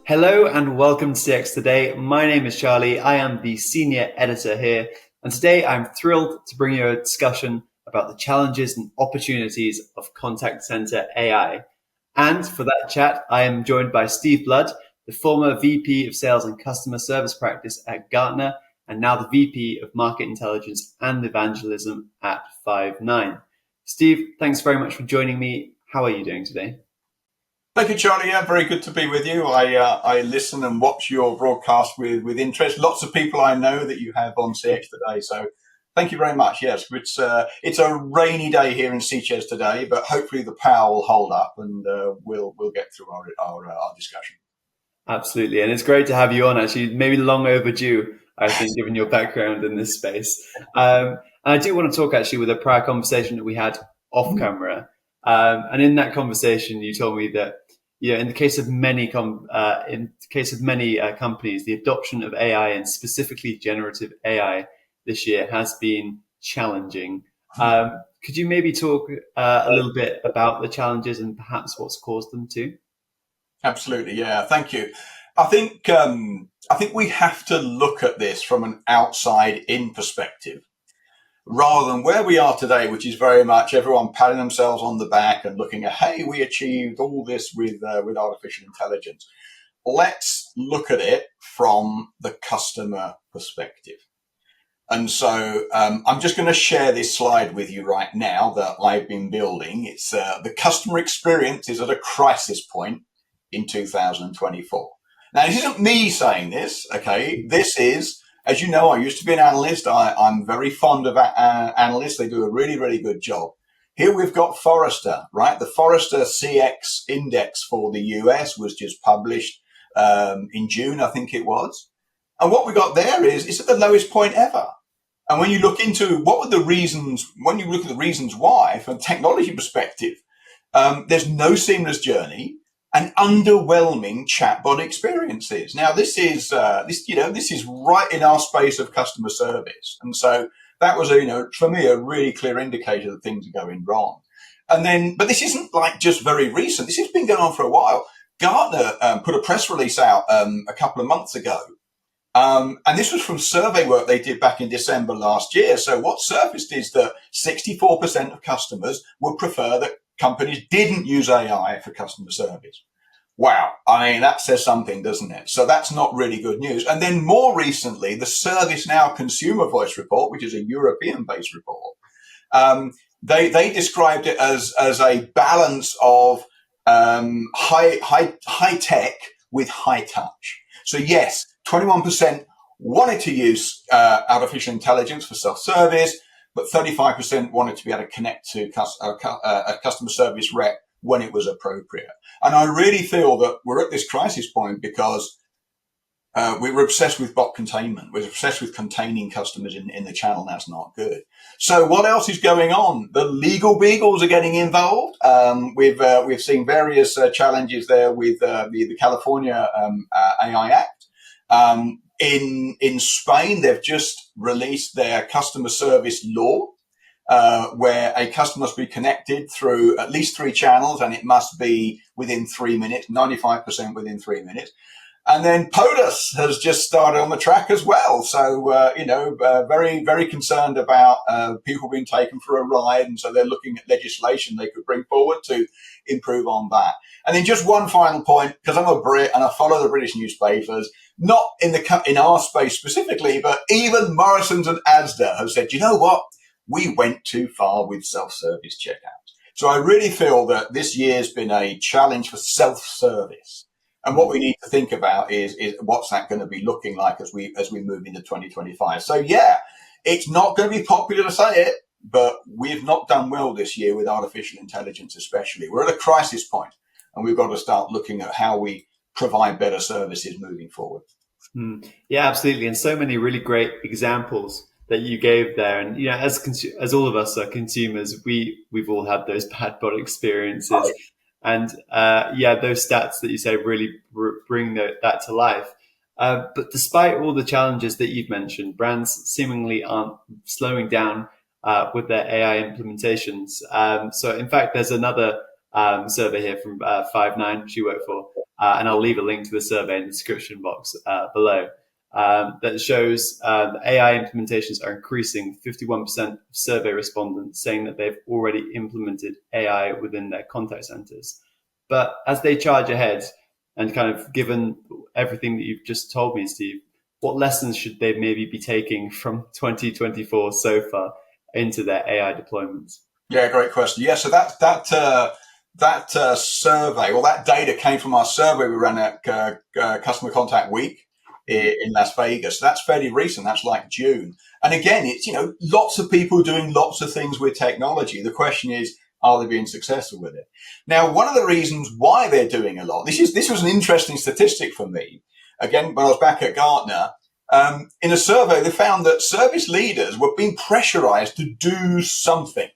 Hello and welcome to CX Today. My name is Charlie. I am the senior editor here. And today I'm thrilled to bring you a discussion about the challenges and opportunities of contact center AI. And for that chat, I am joined by Steve Blood, the former VP of Sales and Customer Service Practice at Gartner, and now the VP of Market Intelligence and Evangelism at 5Nine. Steve, thanks very much for joining me. How are you doing today? Thank you, Charlie. Yeah, very good to be with you. I listen and watch your broadcast with interest. Lots of people I know that you have on CX Today. So thank you very much. Yes, it's a rainy day here in CX today, but hopefully the power will hold up and we'll get through our discussion. Absolutely. And it's great to have you on, actually, maybe long overdue, I think, given your background in this space. And I do want to talk actually with a prior conversation that we had off camera. And in that conversation, you told me that, in the case of many companies, the adoption of AI and specifically generative AI this year has been challenging. Could you maybe talk a little bit about the challenges and perhaps what's caused them too? Absolutely. Yeah. Thank you. I think we have to look at this from an outside in perspective, rather than where we are today, which is very much everyone patting themselves on the back and looking at, hey, we achieved all this with artificial intelligence. Let's look at it from the customer perspective. And so I'm just going to share this slide with you right now that I've been building. It's the customer experience is at a crisis point in 2024. Now, this isn't me saying this, okay? This is, as you know, I used to be an analyst. I'm very fond of analysts. They do a really, really good job. Here we've got Forrester, right? The Forrester CX index for the US was just published in June, I think it was. And what we got there is it's at the lowest point ever. And when you look into what were the reasons, when you look at the reasons why, from a technology perspective, there's no seamless journey and underwhelming chatbot experiences. Now, this is right in our space of customer service, and so that was for me a really clear indicator that things are going wrong. And then, but this isn't like just very recent. This has been going on for a while. Gartner put a press release out a couple of months ago, and this was from survey work they did back in December last year. So what surfaced is that 64% of customers would prefer that companies didn't use AI for customer service. Wow. I mean, that says something, doesn't it? So that's not really good news. And then more recently, the ServiceNow Consumer Voice Report, which is a European-based report, they described it as a balance of high tech with high touch. So yes, 21% wanted to use artificial intelligence for self-service, but 35% wanted to be able to connect to a customer service rep when it was appropriate. And I really feel that we're at this crisis point because we were obsessed with bot containment. We're obsessed with containing customers in the channel. That's not good. So what else is going on? The legal beagles are getting involved. We've seen various challenges there with the California AI Act. In Spain, they've just released their customer service law, where a customer must be connected through at least 3 channels, and it must be within 3 minutes, 95% within 3 minutes. And then POTUS has just started on the track as well. So, very, very concerned about people being taken for a ride. And so they're looking at legislation they could bring forward to improve on that. And then just one final point, because I'm a Brit and I follow the British newspapers, not in our space specifically, but even Morrison's and Asda have said, you know what? We went too far with self-service checkouts. So I really feel that this year's been a challenge for self-service. And what we need to think about is what's that going to be looking like as we move into 2025. So yeah, it's not going to be popular to say it, but we've not done well this year with artificial intelligence especially. We're at a crisis point, and we've got to start looking at how we provide better services moving forward. Yeah, absolutely. And so many really great examples that you gave there. And as all of us are consumers, we've all had those bad bot experiences. Oh. And those stats that you say really bring that to life. But despite all the challenges that you've mentioned, brands seemingly aren't slowing down with their AI implementations. So in fact, there's another survey here from 5Nine she worked for, and I'll leave a link to the survey in the description box below. That shows AI implementations are increasing. 51% of survey respondents saying that they've already implemented AI within their contact centers. But as they charge ahead, and kind of given everything that you've just told me, Steve, what lessons should they maybe be taking from 2024 so far into their AI deployments? Yeah, great question. Yeah, so that survey, or that data came from our survey we ran at Customer Contact Week in Las Vegas. That's fairly recent. That's like June. And again, it's, lots of people doing lots of things with technology. The question is, are they being successful with it? Now, one of the reasons why they're doing a lot, this was an interesting statistic for me. Again, when I was back at Gartner, in a survey, they found that service leaders were being pressurized to do something.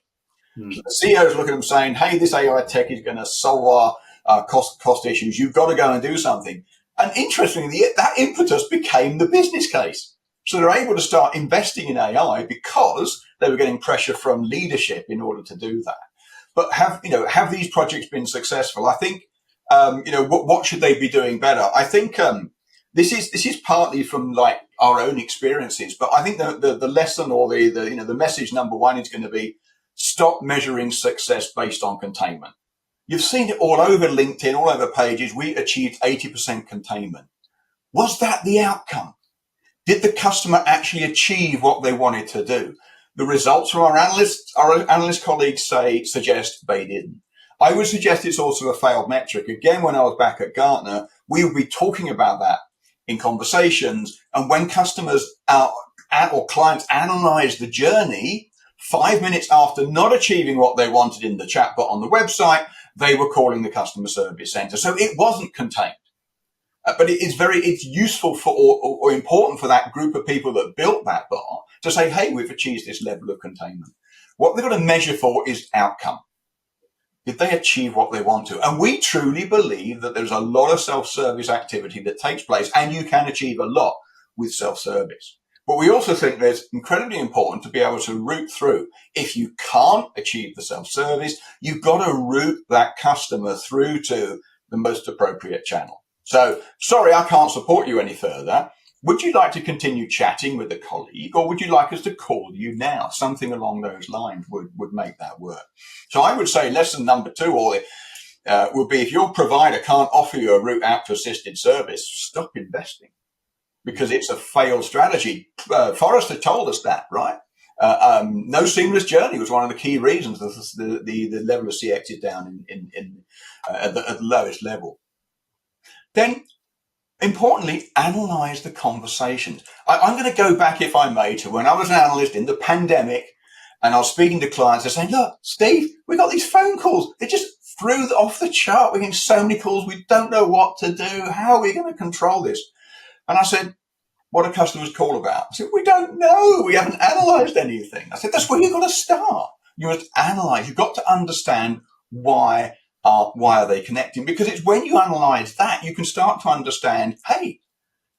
So the CEOs look at them saying, hey, this AI tech is going to solve our cost issues. You've got to go and do something. And interestingly, that impetus became the business case. So they're able to start investing in AI because they were getting pressure from leadership in order to do that. But have these projects been successful? I think, what should they be doing better? I think this is partly from like our own experiences, but I think the lesson, or the message number one is going to be, stop measuring success based on containment. You've seen it all over LinkedIn, all over pages. We achieved 80% containment. Was that the outcome? Did the customer actually achieve what they wanted to do? The results from our analyst colleagues suggest they didn't. I would suggest it's also a failed metric. Again, when I was back at Gartner, we would be talking about that in conversations. And when customers or clients analyze the journey, 5 minutes after not achieving what they wanted in the chatbot on the website, they were calling the customer service center. So it wasn't contained. But it's useful for or important for that group of people that built that bot to say, hey, we've achieved this level of containment. What they've got to measure for is outcome. Did they achieve what they want to? And we truly believe that there's a lot of self-service activity that takes place, and you can achieve a lot with self-service. But we also think that it's incredibly important to be able to route through. If you can't achieve the self-service, you've got to route that customer through to the most appropriate channel. So, sorry, I can't support you any further. Would you like to continue chatting with a colleague, or would you like us to call you now? Something along those lines would make that work. So I would say lesson number two would be, if your provider can't offer you a route out to assisted service, stop investing, because it's a failed strategy. Forrester told us that, right? No seamless journey was one of the key reasons the level of CX is down at the lowest level. Then, importantly, analyze the conversations. I'm going to go back, if I may, to when I was an analyst in the pandemic, and I was speaking to clients. They're saying, look, Steve, we got these phone calls. They're just through off the chart. We're getting so many calls. We don't know what to do. How are we going to control this? And I said, what do customers call about? I said, we don't know. We haven't analysed anything. I said, that's where you've got to start. You must analyse. You've got to understand why are they connecting? Because it's when you analyse that, you can start to understand, hey,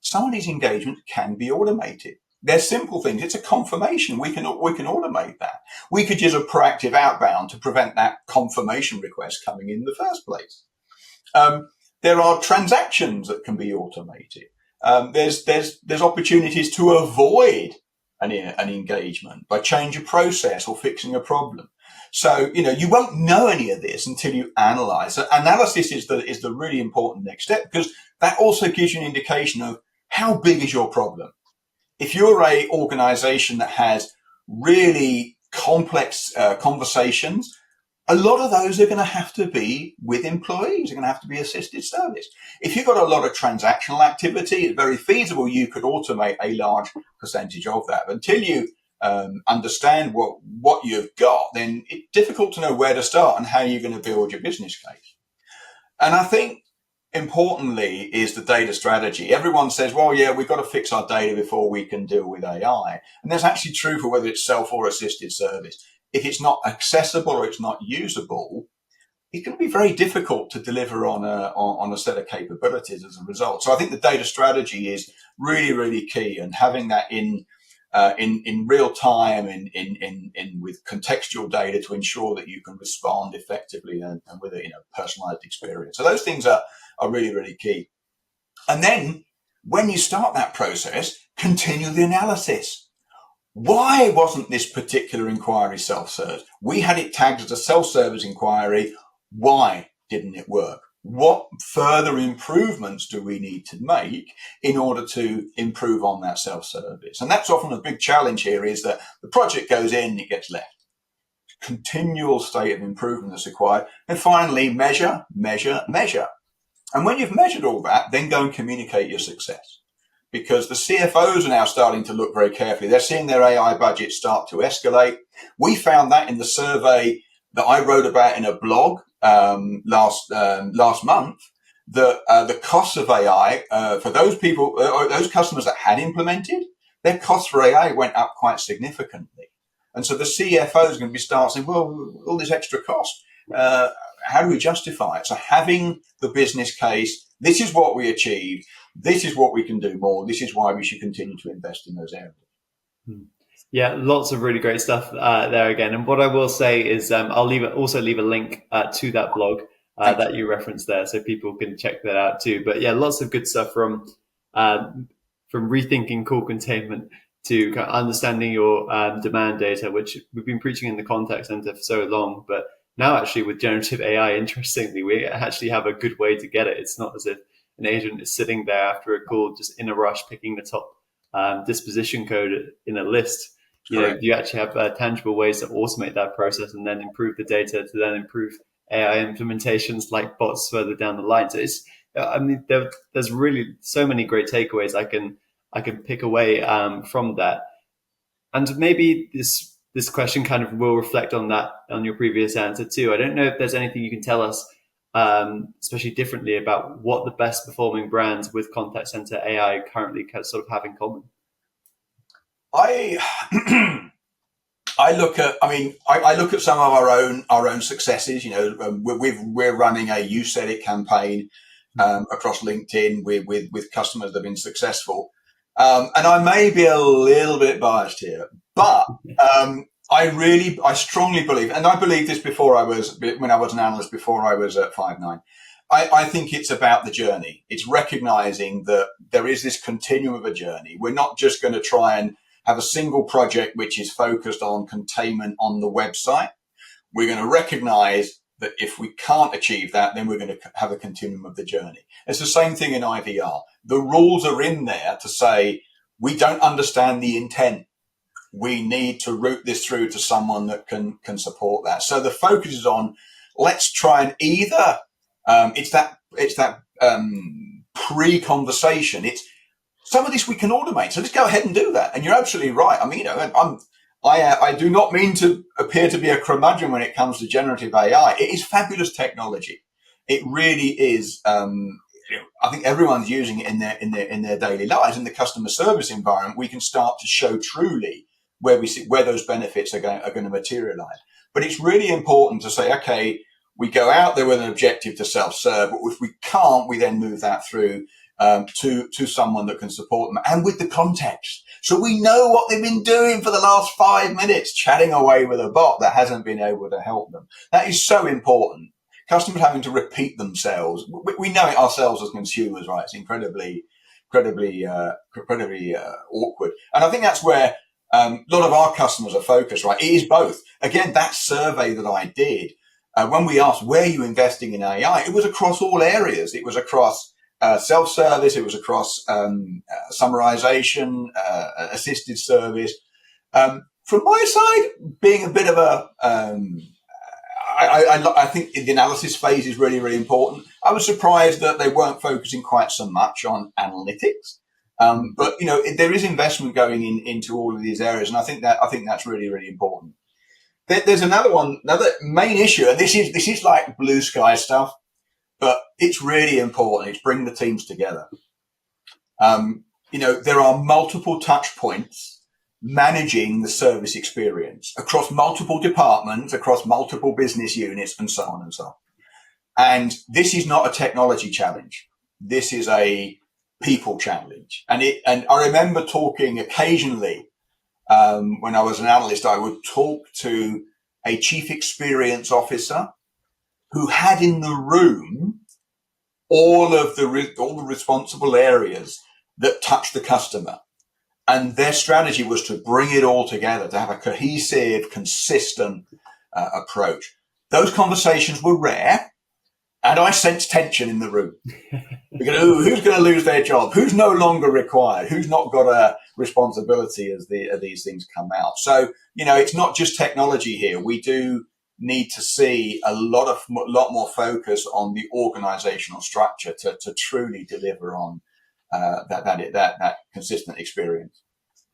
some of these engagements can be automated. They're simple things. It's a confirmation. We can automate that. We could use a proactive outbound to prevent that confirmation request coming in the first place. There are transactions that can be automated. There's opportunities to avoid an engagement by change a process or fixing a problem. So, you won't know any of this until you analyze. So analysis is the really important next step, because that also gives you an indication of how big is your problem. If you're a organization that has really complex conversations, a lot of those are going to have to be with employees. They're going to have to be assisted service. If you've got a lot of transactional activity, it's very feasible you could automate a large percentage of that. But until you understand what you've got, then it's difficult to know where to start and how you're going to build your business case. And I think importantly is the data strategy. Everyone says, well, yeah, we've got to fix our data before we can deal with AI. And that's actually true for whether it's self or assisted service. If it's not accessible or it's not usable, it's going to be very difficult to deliver on a set of capabilities as a result. So I think the data strategy is really, really key, and having that in real time, in with contextual data to ensure that you can respond effectively and with a personalized experience. So those things are really, really key. And then when you start that process, continue the analysis. Why wasn't this particular inquiry self-served? We had it tagged as a self-service inquiry. Why didn't it work? What further improvements do we need to make in order to improve on that self-service? And that's often a big challenge here, is that the project goes in, it gets left. Continual state of improvement that's required. And finally, measure, measure, measure. And when you've measured all that, then go and communicate your success. Because the CFOs are now starting to look very carefully. They're seeing their AI budget start to escalate. We found that in the survey that I wrote about in a blog last month, that the costs of AI for those people, those customers that had implemented, their costs for AI went up quite significantly. And so the CFO is going to be start saying, well, all this extra cost, how do we justify it? So having the business case, this is what we achieved, this is what we can do more, this is why we should continue to invest in those areas. Yeah, lots of really great stuff there again. And what I will say is I'll also leave a link to that blog that you referenced there, so people can check that out too. But yeah, lots of good stuff from rethinking core containment to kind of understanding your demand data, which we've been preaching in the contact center for so long. But now actually with generative AI, interestingly, we actually have a good way to get it. It's not as if an agent is sitting there after a call just in a rush picking the top disposition code in a list. You actually have tangible ways to automate that process and then improve the data to then improve AI implementations like bots further down the line. So it's, there's really so many great takeaways I can pick away from that. And maybe this question kind of will reflect on that, on your previous answer too. I don't know if there's anything you can tell us, especially differently, about what the best performing brands with contact center AI currently sort of have in common. I look at some of our own successes. We're running a You Said It campaign across LinkedIn with customers that have been successful. And I may be a little bit biased here, but I strongly believe, and I believed this when I was an analyst before I was at 5Nine. I think it's about the journey. It's recognizing that there is this continuum of a journey. We're not just going to try and have a single project which is focused on containment on the website. We're going to recognize that if we can't achieve that, then we're going to have a continuum of the journey. It's the same thing in IVR. The rules are in there to say, we don't understand the intent. We need to route this through to someone that can support that. So the focus is on, let's try and either, it's that pre-conversation. It's some of this we can automate. So let's go ahead and do that. And you're absolutely right. I mean, I do not mean to appear to be a curmudgeon when it comes to generative AI. It is fabulous technology. It really is. I think everyone's using it in their daily lives. In the customer service environment, we can start to show truly where those benefits are going to materialize. But it's really important to say, okay, we go out there with an objective to self-serve, but if we can't, we then move that through to someone that can support them, and with the context. So we know what they've been doing for the last 5 minutes, chatting away with a bot that hasn't been able to help them. That is so important. Customers having to repeat themselves. We know it ourselves as consumers, right? It's incredibly awkward. And I think that's where a lot of our customers are focused, right? It is both. Again, that survey that I did, when we asked, where are you investing in AI? It was across all areas. It was across self-service, it was across summarization, assisted service. From my side, being a bit of a, I think the analysis phase is really, really important. I was surprised that they weren't focusing quite so much on analytics. But there is investment going into all of these areas, and I think that's really, really important. There's another main issue, and this is like blue sky stuff. But it's really important. It's bring the teams together. There are multiple touch points managing the service experience across multiple departments, across multiple business units, and so on and so on. And this is not a technology challenge. This is a people challenge. And I remember talking occasionally when I was an analyst, I would talk to a chief experience officer who had in the room all the responsible areas that touch the customer. And their strategy was to bring it all together, to have a cohesive, consistent approach. Those conversations were rare, and I sensed tension in the room. Because who's going to lose their job? Who's no longer required? Who's not got a responsibility as these things come out? So, it's not just technology here. We do need to see a lot more focus on the organizational structure to truly deliver on that consistent experience.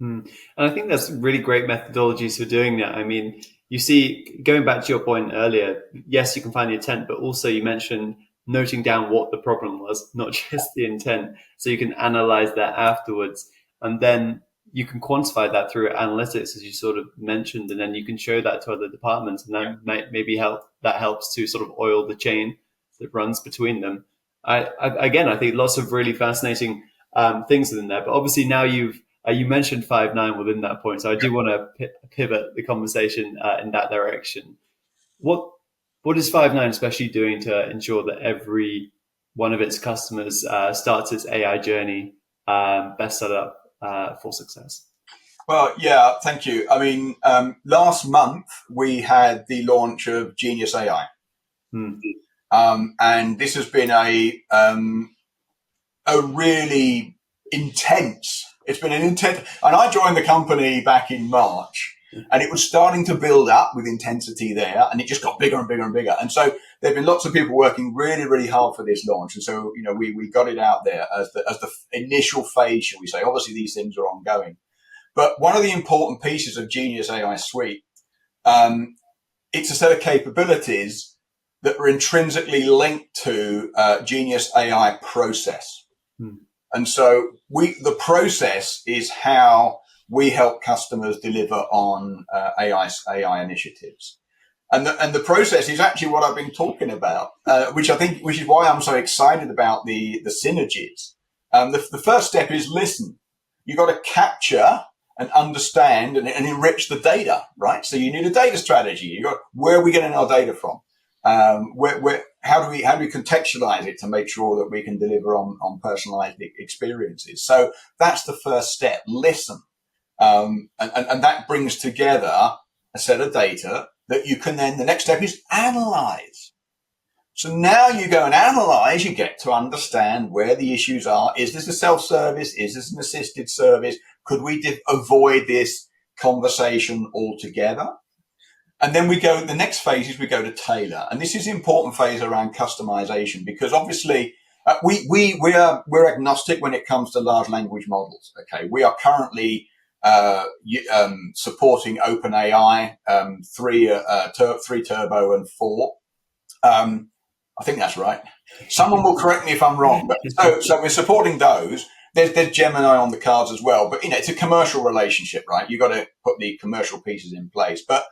And I think that's really great methodologies for doing that. I mean, you see, going back to your point earlier, yes, you can find the intent, but also you mentioned noting down what the problem was, not just the intent. So you can analyze that afterwards. And then you can quantify that through analytics, as you sort of mentioned, and then you can show that to other departments, and that might maybe helps to sort of oil the chain that runs between them. I think lots of really fascinating things within there. But obviously now you mentioned 5 9 within that point, so I do want to pivot the conversation in that direction. What is 5 9 especially doing to ensure that every one of its customers starts its AI journey best set up for success? Well, yeah, thank you. I mean, last month we had the launch of Genius AI. And this has been a really intense. It's been an intense, and I joined the company back in March, and it was starting to build up with intensity there, and it just got bigger and bigger and bigger. And so there have been lots of people working really, really hard for this launch. And so, we got it out there as the initial phase, shall we say. Obviously, these things are ongoing. But one of the important pieces of Genius AI Suite, it's a set of capabilities that are intrinsically linked to Genius AI process. And so the process is how we help customers deliver on AI initiatives. And the process is actually what I've been talking about, which is why I'm so excited about the synergies. The first step is listen. You've got to capture and understand and enrich the data, right? So you need a data strategy. Where are we getting our data from? How do we contextualize it to make sure that we can deliver on personalized experiences? So that's the first step. Listen. And that brings together a set of data that you can then, the next step is analyze. So now you go and analyze, you get to understand where the issues are. Is this a self-service? Is this an assisted service? Could we avoid this conversation altogether? And then the next phase is we go to tailor. And this is the important phase around customization, because obviously we're agnostic when it comes to large language models. Okay. We are currently supporting OpenAI 3 Turbo and 4. I think that's right. Someone will correct me if I'm wrong. But so we're supporting those. There's Gemini on the cards as well. But it's a commercial relationship, right? You've got to put the commercial pieces in place. But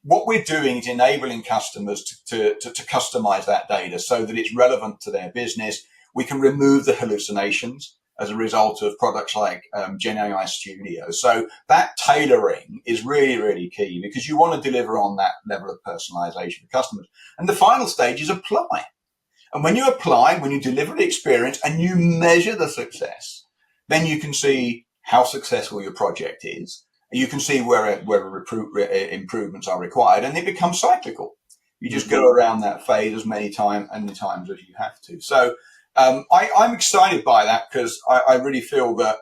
what we're doing is enabling customers to customize that data so that it's relevant to their business. We can remove the hallucinations as a result of products like Gen AI Studio. So that tailoring is really, really key, because you want to deliver on that level of personalization for customers. And the final stage is apply. And when you apply, when you deliver the experience and you measure the success, then you can see how successful your project is. You can see where improvements are required, and it becomes cyclical. You just go around that phase as many times as you have to. So I'm excited by that, because I really feel that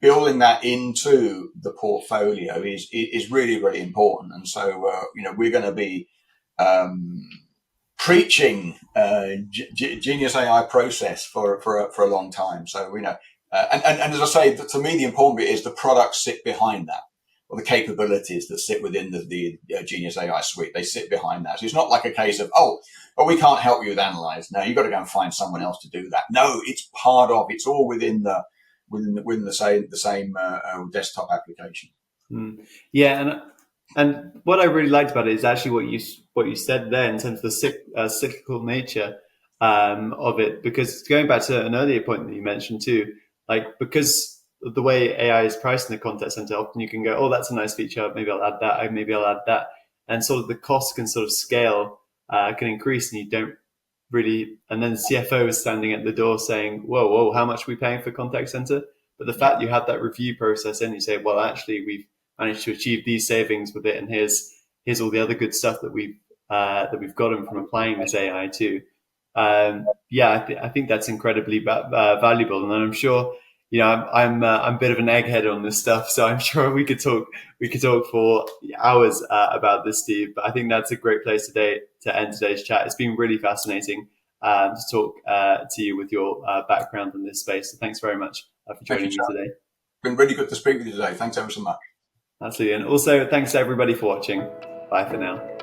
building that into the portfolio is really, really important. And so we're going to be preaching Genius AI process for a long time. So and as I say, to me the important bit is the products sit behind that, or the capabilities that sit within the Genius AI suite. They sit behind that. So it's not like a case of, we can't help you with analyze. No, you've got to go and find someone else to do that. No, it's part of, it's all within the same desktop application. Yeah, and what I really liked about it is actually what you said there in terms of the cyclical nature of it. Because going back to an earlier point that you mentioned too, like, because the way AI is priced in the contact center, often you can go, oh, that's a nice feature. Maybe I'll add that. Maybe I'll add that. And sort of the cost can sort of scale, can increase, and you don't really. And then the CFO is standing at the door saying, whoa, how much are we paying for contact center? But the fact you had that review process and you say, well, actually, we've managed to achieve these savings with it, and here's all the other good stuff that we've gotten from applying this AI to. I think that's incredibly valuable, and I'm sure I'm a bit of an egghead on this stuff, so I'm sure we could talk for hours about this, Steve. But I think that's a great place today to end today's chat. It's been really fascinating to talk to you with your background in this space. So thanks very much for joining me today. It's been really good to speak with you today. Thanks ever so much. Absolutely, and also thanks to everybody for watching. Bye for now.